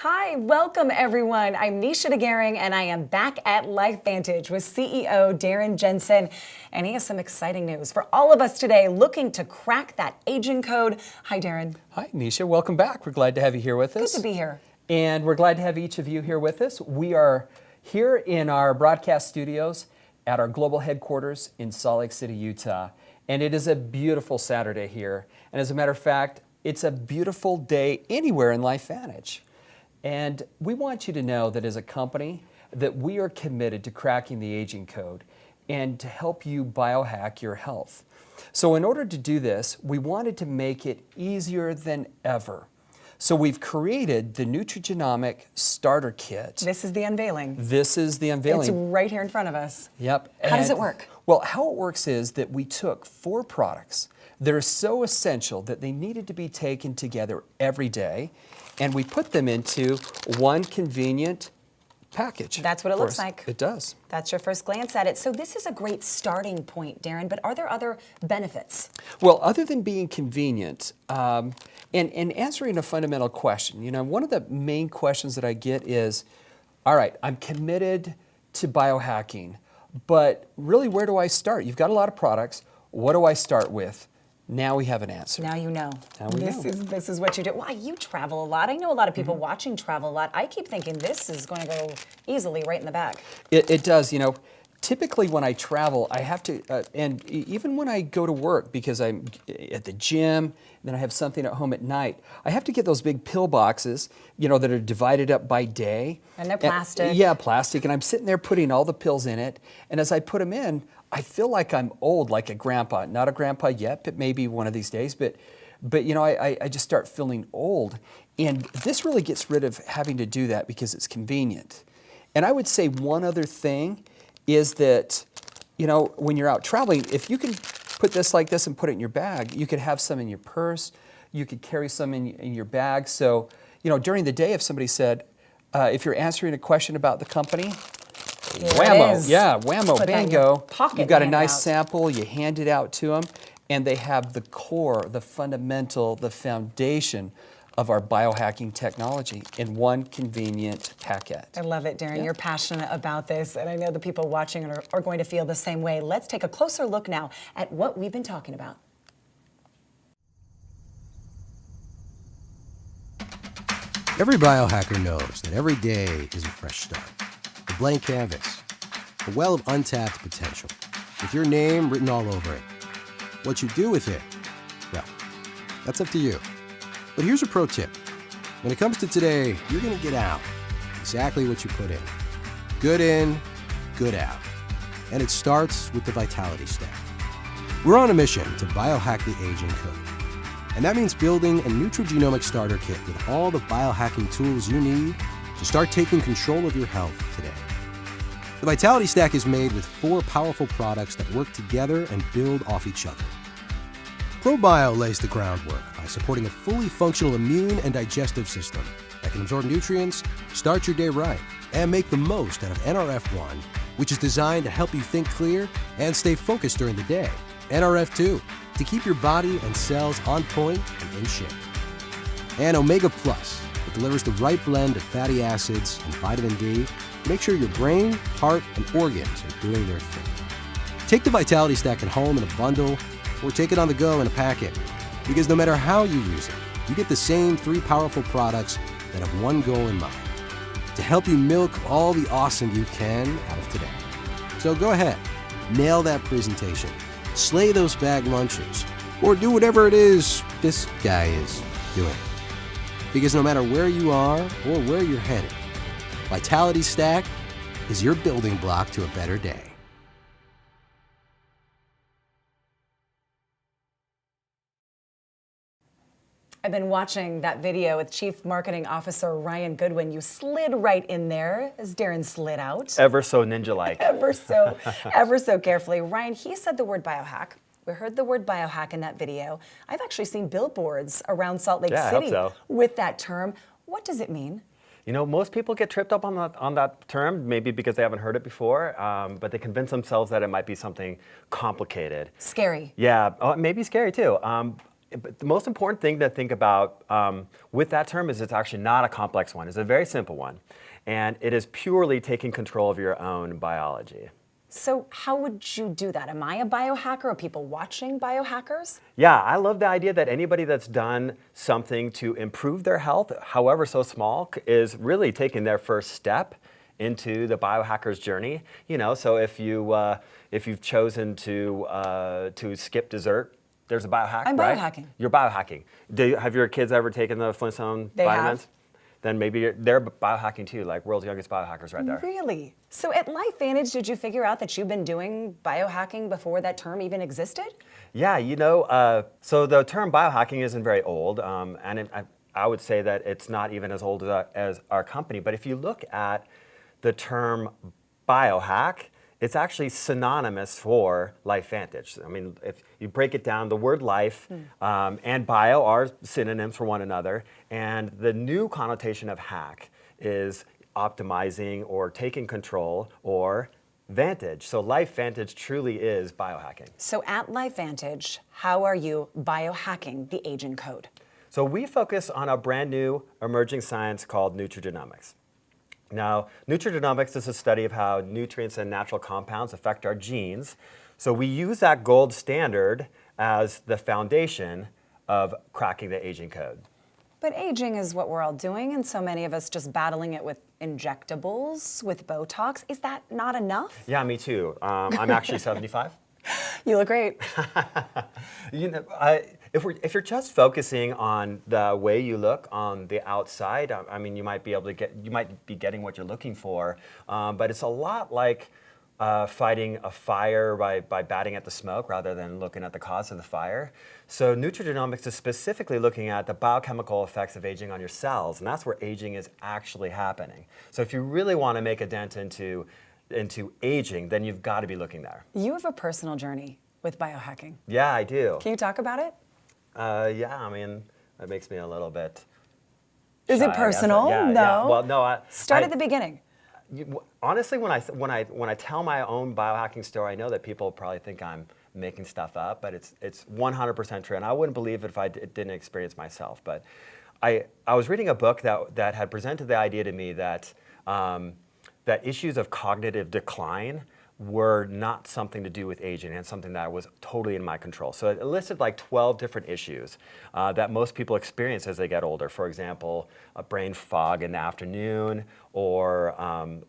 Hi, welcome everyone. I'm Nisha DeGaring and I am back at LifeVantage with CEO Darren Jensen. And he has some exciting news for all of us today looking to crack that aging code. Hi, Darren. Hi, Nisha. Welcome back. We're glad to have you here with us. Good to be here. And we're glad to have each of you here with us. We are here in our broadcast studios at our global headquarters in Salt Lake City, Utah. And it is a beautiful Saturday here. And as a matter of fact, it's a beautiful day anywhere in LifeVantage. And we want you to know that as a company that we are committed to cracking the aging code and to help you biohack your health. So in order to do this, we wanted to make it easier than ever. So we've created the Nutrigenomic Starter Kit. This is the unveiling. This is the unveiling. It's right here in front of us. Yep. How does it work? Well, how it works is that we took 4 products that are so essential that they needed to be taken together every day, and we put them into one convenient package. That's what it looks like. It does. That's your first glance at it. So this is a great starting point, Darren, but are there other benefits? Well, other than being convenient, and answering a fundamental question, you know, one of the main questions that I get is, all right, I'm committed to biohacking, but really where do I start? You've got a lot of products. What do I start with? Now we have an answer. Now you know. Now we know. This is what you do. Why, you travel a lot. I know a lot of people watching travel a lot. I keep thinking this is going to go easily right in the bag. It does. You know, typically when I travel, I have to, and even when I go to work, because I'm at the gym, then I have something at home at night, I have to get those big pill boxes, you know, that are divided up by day. And they're plastic. Yeah, plastic. And I'm sitting there putting all the pills in it. And as I put them in, I feel like I'm old, like a grandpa. Not a grandpa yet, but maybe one of these days. But you know, I just start feeling old. And this really gets rid of having to do that because it's convenient. And I would say one other thing is that, you know, when you're out traveling, if you can put this like this and put it in your bag, you could have some in your purse, you could carry some in your bag. So, you know, during the day, if somebody said, if you're answering a question about the company, whammo, yeah, whammo, bingo. You've got a nice sample, you hand it out to them, and they have the core, the fundamental, the foundation of our biohacking technology in one convenient packet. I love it, Darren. Yeah. You're passionate about this, and I know the people watching are going to feel the same way. Let's take a closer look now at what we've been talking about. Every biohacker knows that every day is a fresh start. A blank canvas, a well of untapped potential, with your name written all over it. What you do with it, well, that's up to you. But here's a pro tip. When it comes to today, you're going to get out exactly what you put in. Good in, good out. And it starts with the Vitality Stack. We're on a mission to biohack the aging code. And that means building a Nutrigenomic Starter Kit with all the biohacking tools you need to start taking control of your health today. The Vitality Stack is made with 4 powerful products that work together and build off each other. ProBio lays the groundwork by supporting a fully functional immune and digestive system that can absorb nutrients, start your day right, and make the most out of NRF1, which is designed to help you think clear and stay focused during the day. NRF2, to keep your body and cells on point and in shape. And Omega Plus, that delivers the right blend of fatty acids and vitamin D to make sure your brain, heart, and organs are doing their thing. Take the Vitality Stack at home in a bundle, or take it on the go in a packet. Because no matter how you use it, you get the same 3 powerful products that have one goal in mind: to help you milk all the awesome you can out of today. So go ahead, nail that presentation, slay those bag lunches, or do whatever it is this guy is doing. Because no matter where you are or where you're headed, Vitality Stack is your building block to a better day. I've been watching that video with Chief Marketing Officer Ryan Goodwin. You slid right in there as Darren slid out. Ever so ninja-like. ever so carefully. Ryan, he said the word biohack. We heard the word biohack in that video. I've actually seen billboards around Salt Lake City with that term. What does it mean? You know, most people get tripped up on that term, maybe because they haven't heard it before, but they convince themselves that it might be something complicated. Scary. Yeah, maybe scary too. but the most important thing to think about with that term is it's actually not a complex one. It's a very simple one. And it is purely taking control of your own biology. So how would you do that? Am I a biohacker? Are people watching biohackers? Yeah, I love the idea that anybody that's done something to improve their health, however so small, is really taking their first step into the biohacker's journey. You know, so if you've chosen to skip dessert, there's a biohack. I'm right? biohacking. You're biohacking. Have your kids ever taken the Flintstone They vitamins? have. Then maybe they're biohacking too, like world's youngest biohackers right there. Really? So at LifeVantage, did you figure out that you've been doing biohacking before that term even existed? Yeah, so the term biohacking isn't very old, and I would say that it's not even as old as our company. But if you look at the term biohack, it's actually synonymous for LifeVantage. I mean, if you break it down, the word life and bio are synonyms for one another, and the new connotation of hack is optimizing or taking control or vantage. So LifeVantage truly is biohacking. So at LifeVantage, how are you biohacking the aging code? So we focus on a brand new emerging science called nutrigenomics. Now, nutrigenomics is a study of how nutrients and natural compounds affect our genes. So we use that gold standard as the foundation of cracking the aging code. But aging is what we're all doing, and so many of us just battling it with injectables, with Botox. Is that not enough? Yeah, me too. I'm actually 75. You look great. If you're just focusing on the way you look on the outside, I mean, you might be getting what you're looking for, but it's a lot like fighting a fire by batting at the smoke rather than looking at the cause of the fire. So nutrigenomics is specifically looking at the biochemical effects of aging on your cells, and that's where aging is actually happening. So if you really want to make a dent into aging, then you've got to be looking there. You have a personal journey with biohacking. Yeah, I do. Can you talk about it? Yeah, I mean, it makes me a little bit. Is shy, it I guess. personal? Yeah, No. yeah. Well, no. Start at the beginning. Honestly, when I tell my own biohacking story, I know that people probably think I'm making stuff up, but it's 100% true, and I wouldn't believe it if I didn't experience myself. But I was reading a book that had presented the idea to me that that issues of cognitive decline were not something to do with aging and something that was totally in my control. So it listed like 12 different issues that most people experience as they get older. For example, a brain fog in the afternoon, or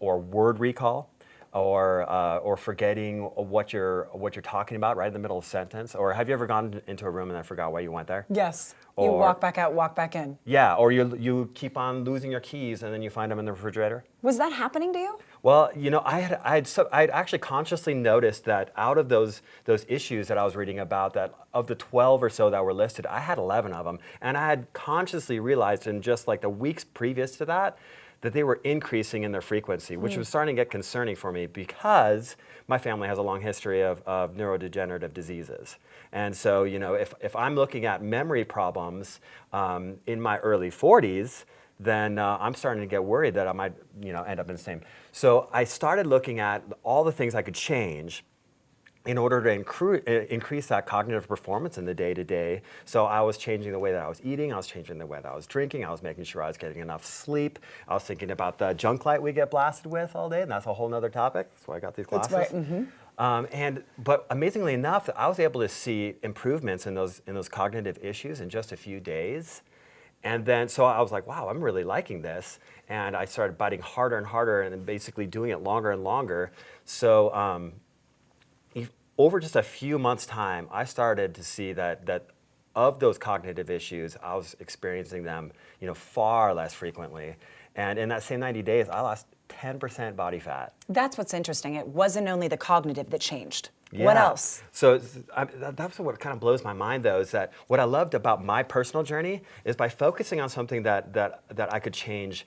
word recall, or forgetting what you're talking about right in the middle of a sentence. Or have you ever gone into a room and then forgot why you went there? Yes. You Or- walk back out, walk back in. Yeah, or you keep on losing your keys and then you find them in the refrigerator. Was that happening to you? Well, I'd actually consciously noticed that out of those issues that I was reading about, that of the 12 or so that were listed, I had 11 of them, and I had consciously realized in just like the weeks previous to that they were increasing in their frequency, which was starting to get concerning for me because my family has a long history of neurodegenerative diseases. And so, if I'm looking at memory problems in my early 40s, then I'm starting to get worried that I might, end up in the same. So I started looking at all the things I could change in order to increase that cognitive performance in the day-to-day. So I was changing the way that I was eating, I was changing the way that I was drinking, I was making sure I was getting enough sleep, I was thinking about the junk light we get blasted with all day, and that's a whole nother topic. That's why I got these glasses. That's right. But amazingly enough, I was able to see improvements in those cognitive issues in just a few days. And then, so I was like, wow, I'm really liking this. And I started biting harder and harder and then basically doing it longer and longer. So over just a few months' time, I started to see that of those cognitive issues, I was experiencing them, far less frequently. And in that same 90 days, I lost 10% body fat. That's what's interesting. It wasn't only the cognitive that changed. What Yeah. else? So that's what kind of blows my mind, though, is that what I loved about my personal journey is by focusing on something that I could change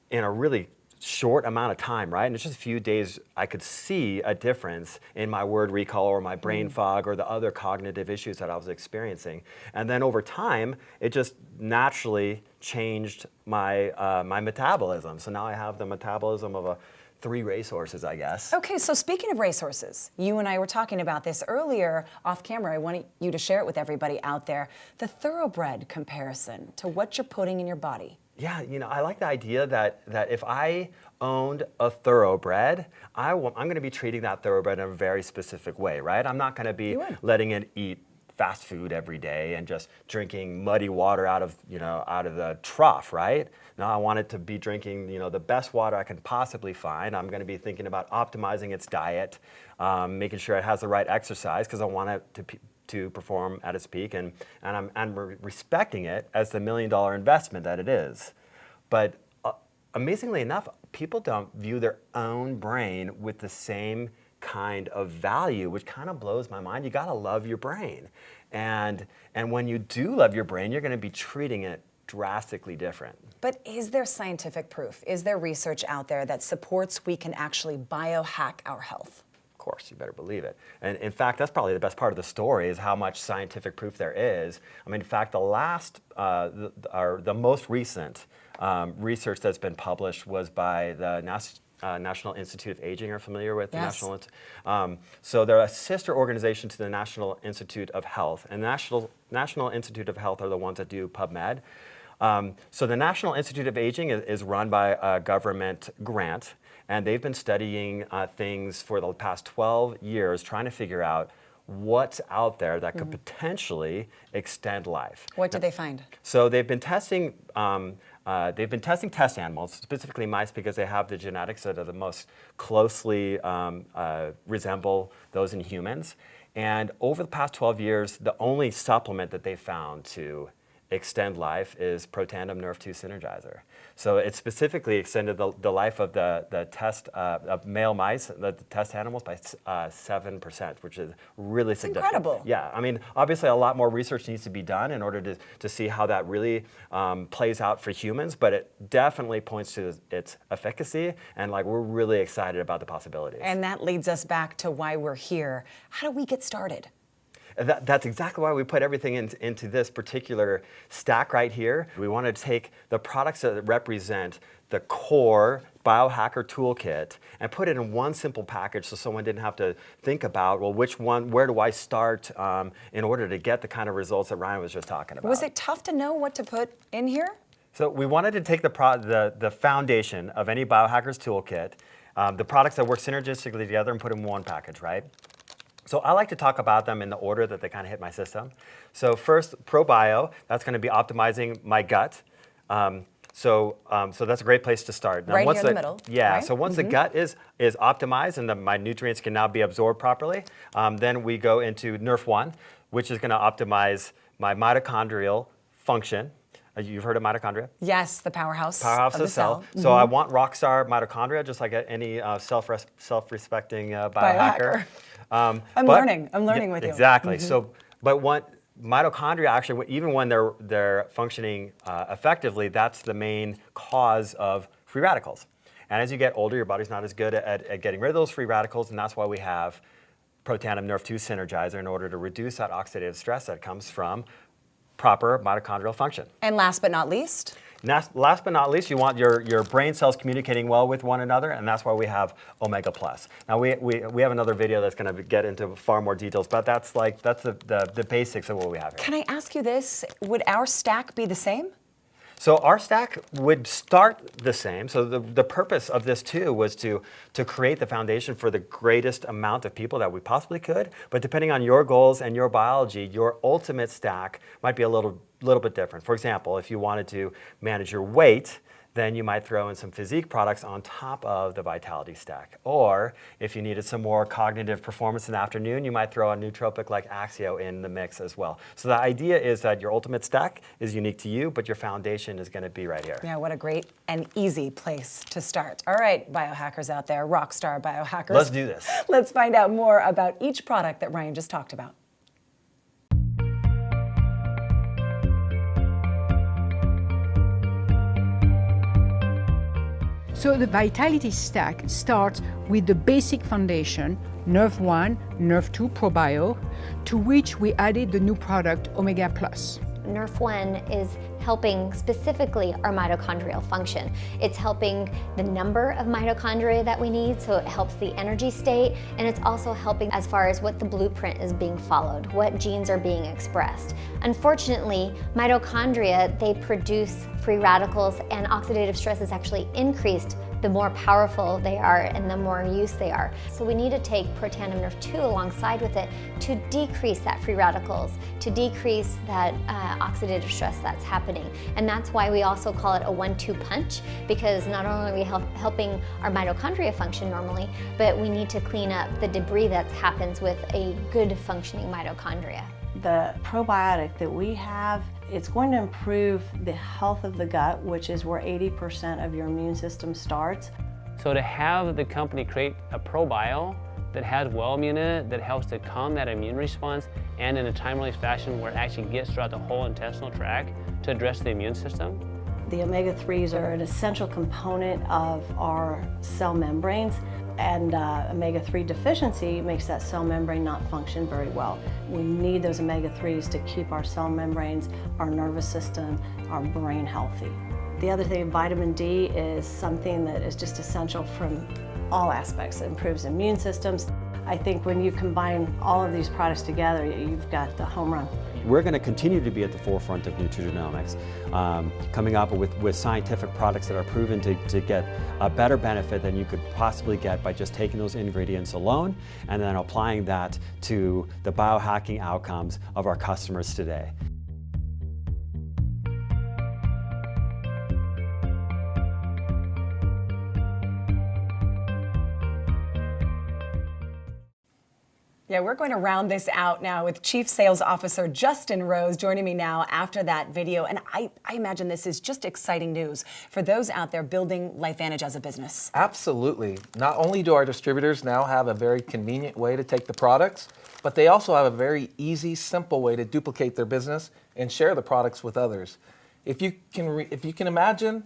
in a really short amount of time, right? In just a few days, I could see a difference in my word recall or my brain fog or the other cognitive issues that I was experiencing. And then over time, it just naturally changed my my metabolism. So now I have the metabolism of a 3 racehorses, I guess. Okay, so speaking of racehorses, you and I were talking about this earlier off camera. I want you to share it with everybody out there. The thoroughbred comparison to what you're putting in your body. Yeah, I like the idea that if I owned a thoroughbred, I'm going to be treating that thoroughbred in a very specific way, right? I'm not going to be letting it eat fast food every day and just drinking muddy water out of the trough, right? No, I want it to be drinking, the best water I can possibly find. I'm going to be thinking about optimizing its diet, making sure it has the right exercise because I want it to perform at its peak, and I'm respecting it as the $1 million investment that it is. But amazingly enough, people don't view their own brain with the same kind of value, which kind of blows my mind. You gotta love your brain. And when you do love your brain, you're gonna be treating it drastically different. But is there scientific proof? Is there research out there that supports we can actually biohack our health? Of course, you better believe it. And in fact, that's probably the best part of the story is how much scientific proof there is. I mean, in fact, the most recent research that's been published was by the National Institute of Aging. Are familiar with the National? So they're a sister organization to the National Institute of Health, and the National Institute of Health are the ones that do PubMed. So the National Institute of Aging is run by a government grant, and they've been studying things for the past 12 years, trying to figure out what's out there that could potentially extend life. What did they find? So they've been testing. Test animals, specifically mice, because they have the genetics that are the most closely resemble those in humans. And over the past 12 years, the only supplement that they found to extend life is Protandim Nrf2 Synergizer. So it specifically extended the life of the test of male mice, the test animals, by 7%, which is really significant. Incredible. Yeah, I mean, obviously a lot more research needs to be done in order to see how that really plays out for humans, but it definitely points to its efficacy, and we're really excited about the possibilities. And that leads us back to why we're here. How do we get started? That's exactly why we put everything into this particular stack right here. We want to take the products that represent the core biohacker toolkit and put it in one simple package so someone didn't have to think about, well, which one, where do I start in order to get the kind of results that Ryan was just talking about. Was it tough to know what to put in here? So we wanted to take the foundation of any biohacker's toolkit, the products that work synergistically together, and put them in one package, right? So I like to talk about them in the order that they kind of hit my system. So first, ProBio, that's going to be optimizing my gut. So that's a great place to start. Now, right here in the middle. Yeah, right? So once the gut is optimized and my nutrients can now be absorbed properly, then we go into Nrf1, which is going to optimize my mitochondrial function. You've heard of mitochondria? Yes, the powerhouse of the cell. So I want rockstar mitochondria, just like any self-respecting biohacker. I'm learning with you. Exactly. So, but what mitochondria actually, even when they're functioning effectively, that's the main cause of free radicals. And as you get older, your body's not as good at getting rid of those free radicals, and that's why we have Protandim Nrf2 Synergizer in order to reduce that oxidative stress that comes from proper mitochondrial function. And last but not least? Last but not least, you want your brain cells communicating well with one another, and that's why we have Omega Plus. Now we have another video that's going to get into far more details, but that's the basics of what we have here. Can I ask you this? Would our stack be the same? So our stack would start the same. So the purpose of this too was to create the foundation for the greatest amount of people that we possibly could. But depending on your goals and your biology, your ultimate stack might be a little bit different. For example, if you wanted to manage your weight, then you might throw in some physique products on top of the Vitality stack. Or if you needed some more cognitive performance in the afternoon, you might throw a nootropic like Axio in the mix as well. So the idea is that your ultimate stack is unique to you, but your foundation is going to be right here. Yeah, what a great and easy place to start. All right, biohackers out there, rockstar biohackers. Let's do this. Let's find out more about each product that Ryan just talked about. So the Vitality Stack starts with the basic foundation, Nrf1, Nrf2 ProBio, to which we added the new product Omega Plus. Nrf1 is helping specifically our mitochondrial function. It's helping the number of mitochondria that we need, so it helps the energy state, and it's also helping as far as what the blueprint is being followed, what genes are being expressed. Unfortunately, mitochondria, they produce free radicals, and oxidative stress is actually increased the more powerful they are and the more in use they are. So we need to take Protandim Nerve 2 alongside with it to decrease that free radicals, to decrease that oxidative stress that's happening. And that's why we also call it a 1-2 punch, because not only are we helping our mitochondria function normally, but we need to clean up the debris that happens with a good functioning mitochondria. The probiotic that we have, it's going to improve the health of the gut, which is where 80% of your immune system starts. So to have the company create a ProBio that has Wellmune in it, that helps to calm that immune response, and in a time-release fashion where it actually gets throughout the whole intestinal tract to address the immune system. The omega-3s are an essential component of our cell membranes, and omega-3 deficiency makes that cell membrane not function very well. We need those omega-3s to keep our cell membranes, our nervous system, our brain healthy. The other thing, vitamin D is something that is just essential from all aspects. It improves immune systems. I think when you combine all of these products together, you've got the home run. We're going to continue to be at the forefront of nutrigenomics, coming up with scientific products that are proven to get a better benefit than you could possibly get by just taking those ingredients alone and then applying that to the biohacking outcomes of our customers today. Yeah, we're going to round this out now with Chief Sales Officer Justin Rose joining me now after that video. And I imagine this is just exciting news for those out there building LifeVantage as a business. Absolutely. Not only do our distributors now have a very convenient way to take the products, but they also have a very easy, simple way to duplicate their business and share the products with others. If you can imagine,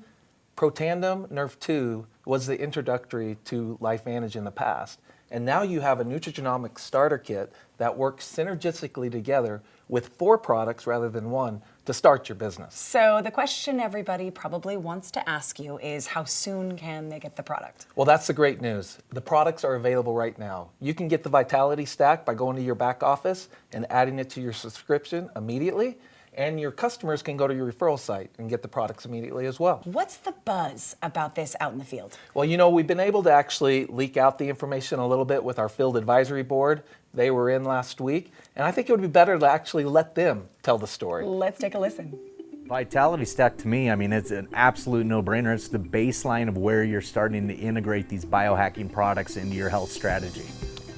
Protandim Nerve 2 was the introductory to LifeVantage in the past. And now you have a nutrigenomic starter kit that works synergistically together with 4 products rather than 1 to start your business. So the question everybody probably wants to ask you is, how soon can they get the product? Well, that's the great news. The products are available right now. You can get the Vitality Stack by going to your back office and adding it to your subscription immediately. And your customers can go to your referral site and get the products immediately as well. What's the buzz about this out in the field? Well, you know, we've been able to actually leak out the information a little bit with our field advisory board. They were in last week, and I think it would be better to actually let them tell the story. Let's take a listen. Vitality Stack, to me, I mean, it's an absolute no-brainer. It's the baseline of where you're starting to integrate these biohacking products into your health strategy.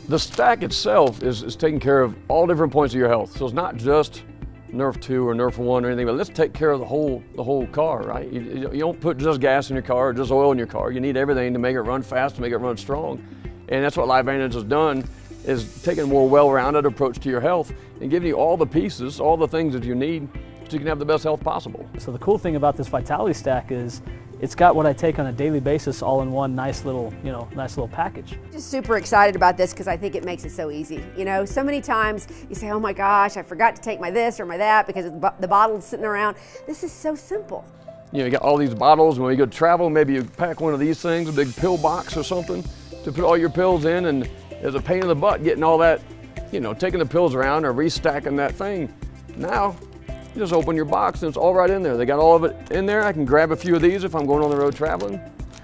The stack itself is taking care of all different points of your health. So it's not just Nerve 2 or Nerve 1 or anything, but let's take care of the whole car, right? You don't put just gas in your car or just oil in your car. You need everything to make it run fast, to make it run strong. And that's what LifeVantage has done, is taking a more well-rounded approach to your health and giving you all the pieces, all the things that you need so you can have the best health possible. So the cool thing about this Vitality Stack is it's got what I take on a daily basis all in one nice little package. Just super excited about this because I think it makes it so easy. You know, so many times you say, oh my gosh, I forgot to take my this or my that because the bottle's sitting around. This is so simple. You know, you got all these bottles, and when you go to travel, maybe you pack one of these things, a big pill box or something, to put all your pills in, and there's a pain in the butt getting all that, you know, taking the pills around or restacking that thing. Now, you just open your box and it's all right in there. They got all of it in there. I can grab a few of these if I'm going on the road traveling.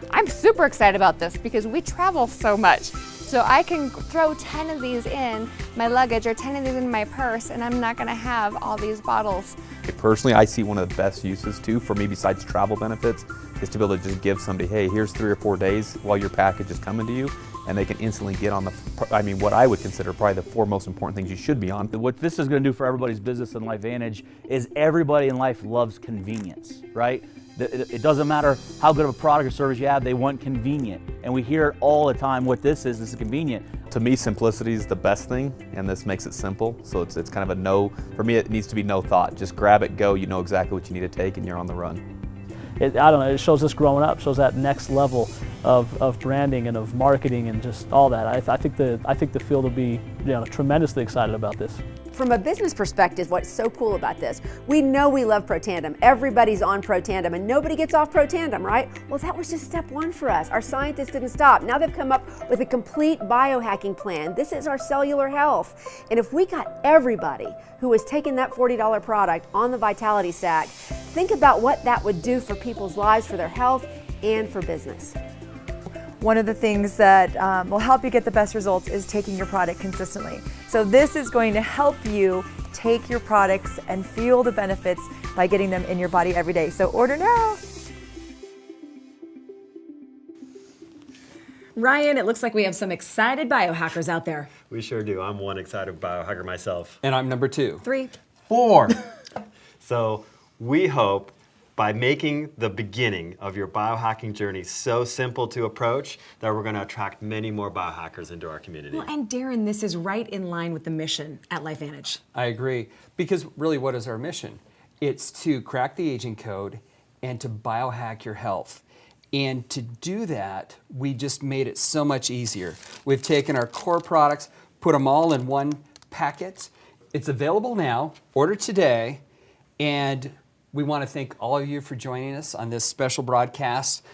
I'm super excited about this because we travel so much. So I can throw 10 of these in my luggage or 10 of these in my purse, and I'm not gonna have all these bottles. Personally, I see one of the best uses too for me besides travel benefits is to be able to just give somebody, hey, here's 3 or 4 days while your package is coming to you, and they can instantly get on what I would consider probably the 4 most important things you should be on. What this is going to do for everybody's business and LifeVantage is everybody in life loves convenience, right? It doesn't matter how good of a product or service you have, they want convenient. And we hear it all the time, what this is convenient. To me, simplicity is the best thing, and this makes it simple. So it's kind of a no, for me it needs to be no thought. Just grab it, go, you know exactly what you need to take, and you're on the run. I don't know, it shows us growing up, shows that next level of branding and of marketing and just all that. I think the field will be tremendously excited about this. from a business perspective, what's so cool about this, we know we love Protandim. Everybody's on Protandim and nobody gets off Protandim, right? Well, that was just step one for us. Our scientists didn't stop. Now they've come up with a complete biohacking plan. This is our cellular health. And if we got everybody who was taking that $40 product on the Vitality Stack, think about what that would do for people's lives, for their health, and for business. One of the things that will help you get the best results is taking your product consistently. So this is going to help you take your products and feel the benefits by getting them in your body every day. So order now. Ryan, it looks like we have some excited biohackers out there. We sure do. I'm one excited biohacker myself. And I'm number 2. 3. 4. So we hope by making the beginning of your biohacking journey so simple to approach that we're going to attract many more biohackers into our community. Well, and Darren, this is right in line with the mission at LifeVantage. I agree. Because really, what is our mission? It's to crack the aging code and to biohack your health. And to do that, we just made it so much easier. We've taken our core products, put them all in one packet. It's available now. Order today. And we want to thank all of you for joining us on this special broadcast